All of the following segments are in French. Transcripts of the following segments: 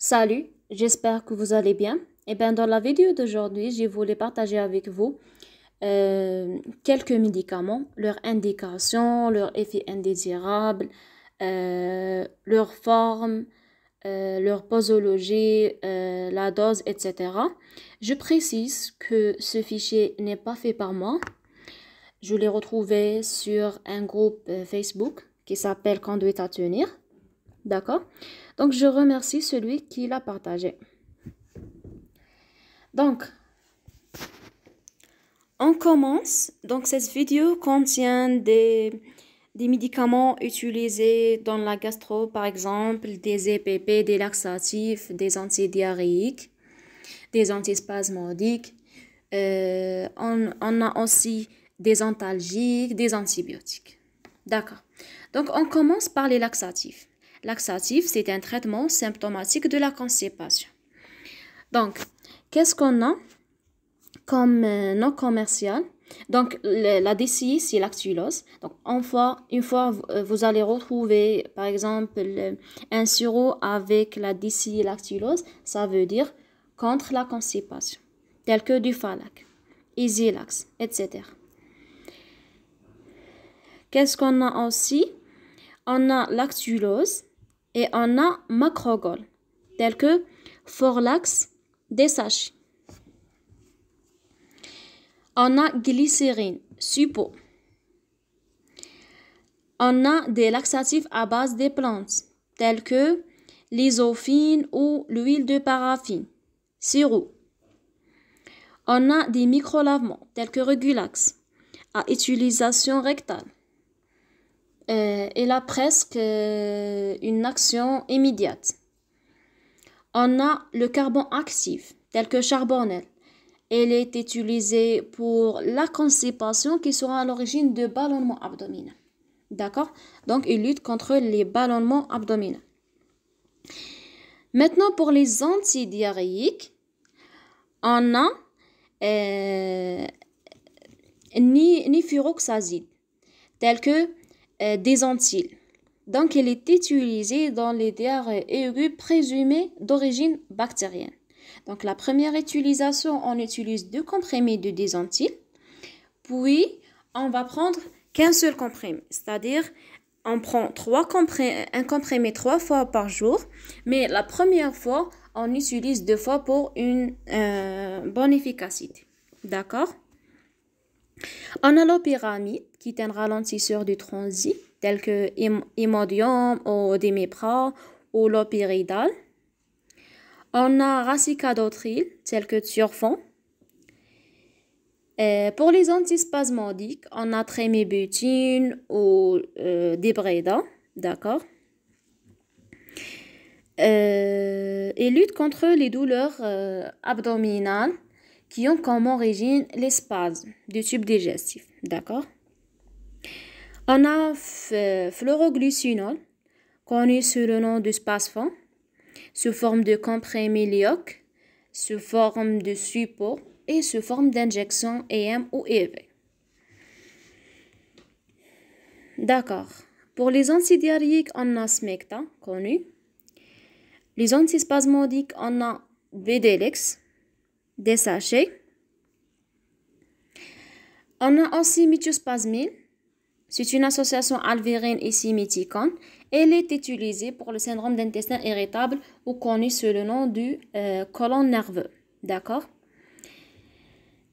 Salut, j'espère que vous allez bien. Dans la vidéo d'aujourd'hui, je voulais partager avec vous quelques médicaments, leurs indications, leurs effets indésirables, leur forme, leur posologie, la dose, etc. Je précise que ce fichier n'est pas fait par moi. Je l'ai retrouvé sur un groupe Facebook qui s'appelle Conduite à tenir. D'accord? Donc, je remercie celui qui l'a partagé. Donc, on commence. Donc, cette vidéo contient des médicaments utilisés dans la gastro, par exemple, des EPP, des laxatifs, des antidiarrhéiques, des antispasmodiques. On a aussi des antalgiques, des antibiotiques. D'accord. Donc, on commence par les laxatifs. Laxatif, c'est un traitement symptomatique de la constipation. Donc, qu'est-ce qu'on a comme non commercial? Donc, la DCI, c'est lactulose. Donc, une fois vous allez retrouver, par exemple, un sirop avec la DCI lactulose, ça veut dire contre la constipation, tel que du Falac, Easylax, etc. Qu'est-ce qu'on a aussi? On a lactulose et on a macrogol, tel que Forlax, des sachets. On a glycérine, suppo. On a des laxatifs à base des plantes, tels que l'isophine ou l'huile de paraffine, sirop. On a des microlavements, tels que Regulax, à utilisation rectale. Il a presque une action immédiate. On a le carbone actif, tel que Charbonnel. Elle est utilisée pour la constipation qui sera à l'origine de ballonnements abdominaux. D'accord? Donc, il lutte contre les ballonnements abdominaux. Maintenant, pour les antidiarrhéiques, on a nifuroxazide, tel que Desantil. Donc, il est utilisé dans les diarrhées aiguës présumées d'origine bactérienne. Donc, la première utilisation, on utilise 2 comprimés de Desantil. Puis, on va prendre qu'un seul comprimé. C'est-à-dire, on prend un comprimé 3 fois par jour. Mais la première fois, on utilise 2 fois pour une bonne efficacité. D'accord? On a l'opyramide, qui est un ralentisseur du transit, tel que Imodium ou Dimipra ou l'opyridal. On a Racicadotril, tel que Tiorfon. Pour les antispasmodiques, on a Trémébutine ou Debreda, d'accord. Et lutte contre les douleurs abdominales qui ont comme origine les spasmes du tube digestif, d'accord. On a Fluoroglucinol, connu sous le nom de Spasfon, sous forme de comprimé lyoc, sous forme de suppôt et sous forme d'injection EM ou EV. D'accord. Pour les antidiarrhéiques, on a Smecta, connu. Les antispasmodiques, on a Bedelix, des sachets. On a aussi Methiospasmine. C'est une association alvérine et siméticone. Elle est utilisée pour le syndrome d'intestin irritable ou connu sous le nom du côlon nerveux. D'accord?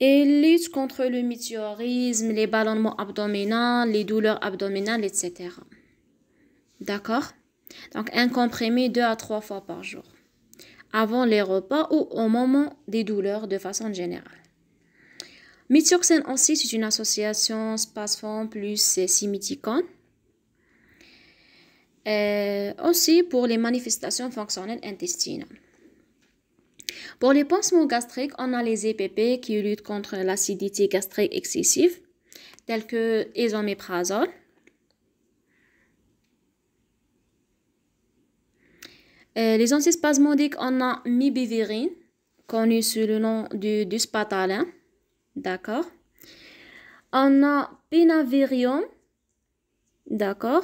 Elle lutte contre le météorisme, les ballonnements abdominaux, les douleurs abdominales, etc. D'accord? Donc, un comprimé 2 à 3 fois par jour, avant les repas ou au moment des douleurs de façon générale. Methoxine aussi, c'est une association Spasfon plus siméticone. Aussi pour les manifestations fonctionnelles intestinales. Pour les pansements gastriques, on a les EPP qui luttent contre l'acidité gastrique excessive, tels que esoméprazole. Les antispasmodiques, on a Mibivirine, connu sous le nom du Spatalin. D'accord. On a Pinavirium. D'accord.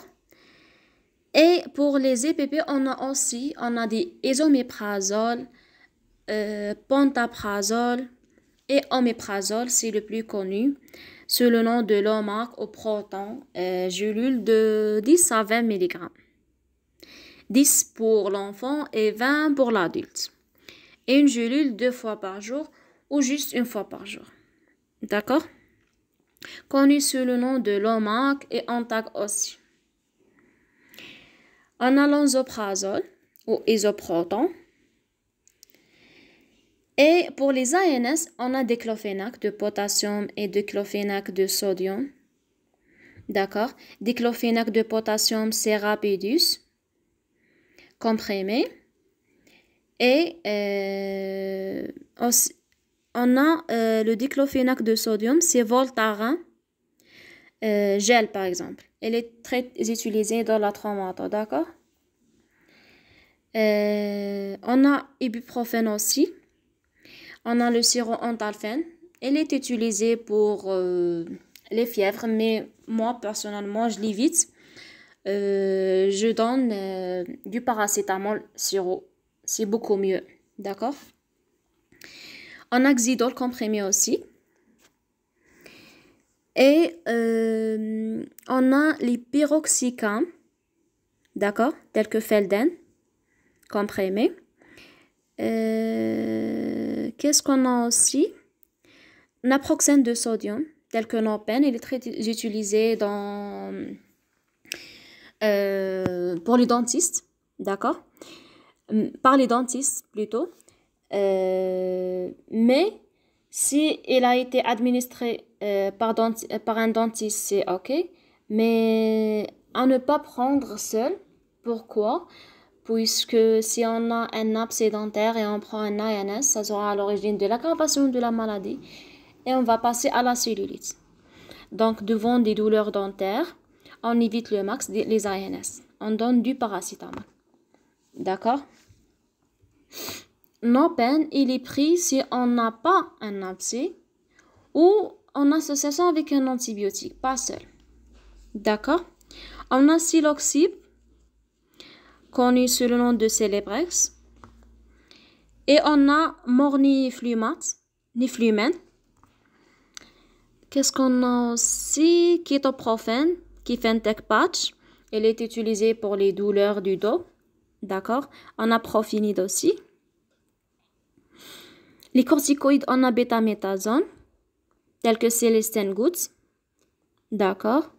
Et pour les EPP, on a des esoméprazole, pantoprazole et oméprazole, c'est le plus connu, sous le nom de Lomax au proton, gélule de 10 à 20 mg. 10 pour l'enfant et 20 pour l'adulte. Et une gélule 2 fois par jour ou juste une fois par jour. D'accord? Connu sous le nom de Lomax et Ontac aussi. On a l'enzoprazole ou isoproton. Et pour les ANS, on a diclofénac de potassium et diclofénac de sodium. D'accord? Diclofénac de potassium, c'est Rapidus, comprimé. Et aussi, on a le diclofénac de sodium, c'est Voltaren, gel par exemple. Elle est très utilisée dans la traumato, d'accord? On a ibuprofène aussi. On a le sirop Enthalfen. Elle est utilisée pour les fièvres, mais moi, personnellement, je l'évite. Je donne du paracétamol sirop. C'est beaucoup mieux. D'accord? On a Xydol comprimé aussi. Et on a les pyroxicam, d'accord? Tels que Felden, comprimé. Qu'est-ce qu'on a aussi? Naproxène de sodium, tel que Nopen, il est très utilisé pour les dentistes, d'accord? Par les dentistes plutôt. Mais si il a été administré par un dentiste, c'est ok. Mais à ne pas prendre seul. Pourquoi? Puisque si on a un abcès dentaire et on prend un ANS, ça sera à l'origine de l'aggravation de la maladie et on va passer à la cellulite. Donc, devant des douleurs dentaires, on évite le max les ANS. On donne du paracétamol. D'accord? Nopen, il est pris si on n'a pas un abcès ou en association avec un antibiotique, pas seul. D'accord? On a Siloxib, connu sous le nom de Celebrex. Et on a Morniflumat, Niflumen. Qu'est-ce qu'on a aussi? Ketoprofen, Kefentech Patch. Elle est utilisée pour les douleurs du dos. D'accord? On a Profinide aussi. Les corticoïdes, on a Bétaméthasone, tels que Célestine Gouttes. D'accord?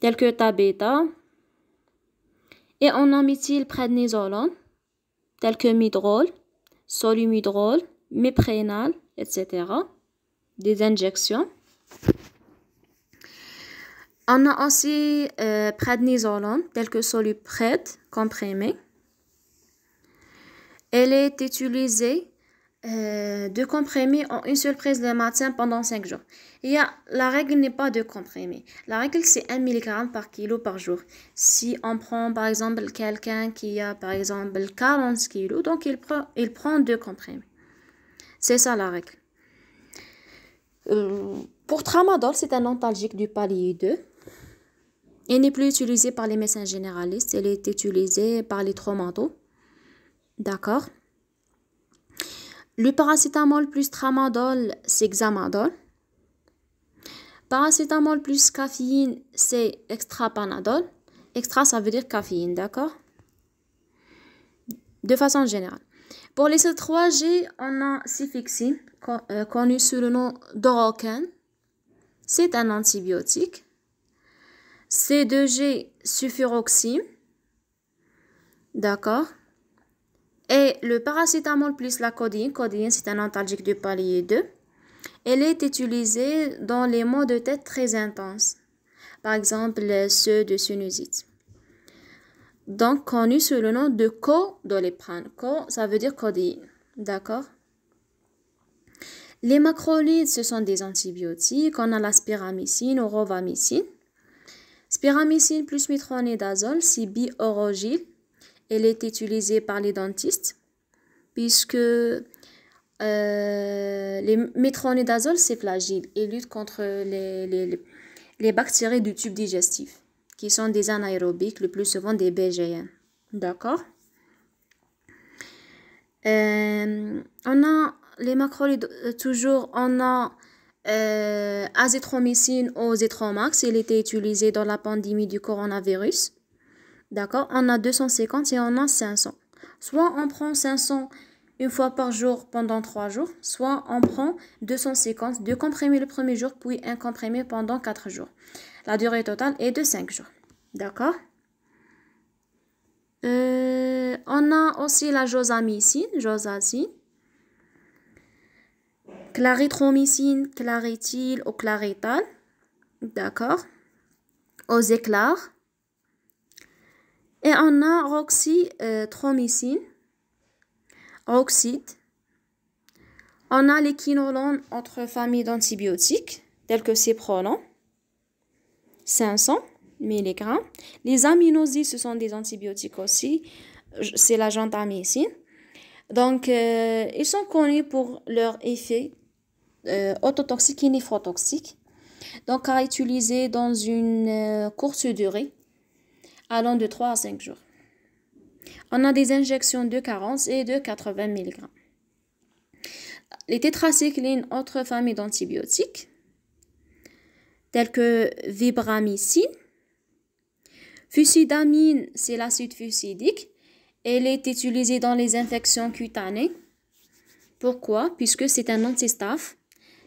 Tels que Tabeta. Et on a méthylprednisolone, tels que Midrol, Solumidrol, Méprénal, etc. Des injections. On a aussi prednisolone, tel que Solupred, comprimé. Elle est utilisée de comprimés en une seule prise le matin pendant 5 jours. La règle n'est pas de comprimé. La règle, c'est 1 mg par kilo par jour. Si on prend, par exemple, quelqu'un qui a, par exemple, 40 kg, donc il prend 2 comprimés. C'est ça la règle. Pour Tramadol, c'est un antalgique du palier 2. Il n'est plus utilisé par les médecins généralistes. Elle est utilisée par les traumatos. D'accord. Le paracétamol plus tramadol, c'est Xamadol. Paracétamol plus caféine, c'est extrapanadol. Extra, ça veut dire caféine, d'accord? De façon générale. Pour les C3G, on a Cefixime, connu sous le nom d'Orocan. C'est un antibiotique. C2G, Sulfuroxime. D'accord? Et le paracétamol plus la codéine, c'est un antalgique du palier 2. Elle est utilisée dans les maux de tête très intenses. Par exemple, ceux de sinusite. Donc, connu sous le nom de Codoliprane. Ça veut dire codéine. D'accord? Les macrolides, ce sont des antibiotiques. On a la spiramycine ou rovamycine. Spiramycine plus métronidazole, c'est biorogile. Elle est utilisée par les dentistes puisque les métronidazole, c'est fragile et lutte contre les bactéries du tube digestif qui sont des anaérobiques, le plus souvent des BGN. D'accord? On a les macrolides, toujours, on a azithromycine ou Zithromax. Il était utilisé dans la pandémie du coronavirus. D'accord? On a 250 et on a 500. Soit on prend 500 une fois par jour pendant 3 jours, soit on prend 250, 2 comprimés le premier jour, puis un comprimé pendant 4 jours. La durée totale est de 5 jours. D'accord? On a aussi la josamycine, clarithromycine, clarithyl ou clarital. D'accord? Ozeclar. Et on a roxythromycine, Roxide. On a les quinolones, autre famille d'antibiotiques, tels que Cyprolan, 500 mg. Les aminosides, ce sont des antibiotiques aussi, c'est la gentamicine. Donc, ils sont connus pour leur effet ototoxique et néphrotoxique. Donc, à utiliser dans une courte durée, allant de 3 à 5 jours. On a des injections de 40 et de 80 mg. Les tétracyclines, autre famille d'antibiotiques, tels que vibramycine. Fusidamine, c'est l'acide fusidique. Elle est utilisée dans les infections cutanées. Pourquoi? Puisque c'est un antistaphe,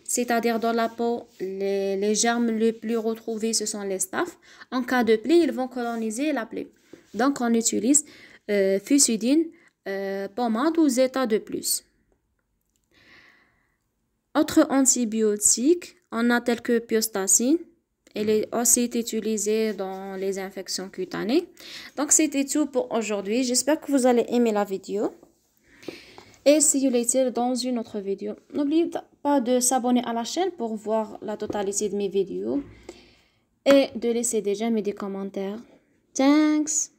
c'est-à-dire dans la peau, les germes les plus retrouvés, ce sont les staphes. En cas de plaie, ils vont coloniser la plaie. Donc, on utilise fusidine, pommade ou zeta de plus. Autres antibiotiques, on a tel que piostacine. Elle est aussi utilisée dans les infections cutanées. Donc, c'était tout pour aujourd'hui. J'espère que vous allez aimer la vidéo. Et see you later dans une autre vidéo. N'oubliez pas de s'abonner à la chaîne pour voir la totalité de mes vidéos. Et de laisser des j'aime et des commentaires. Thanks!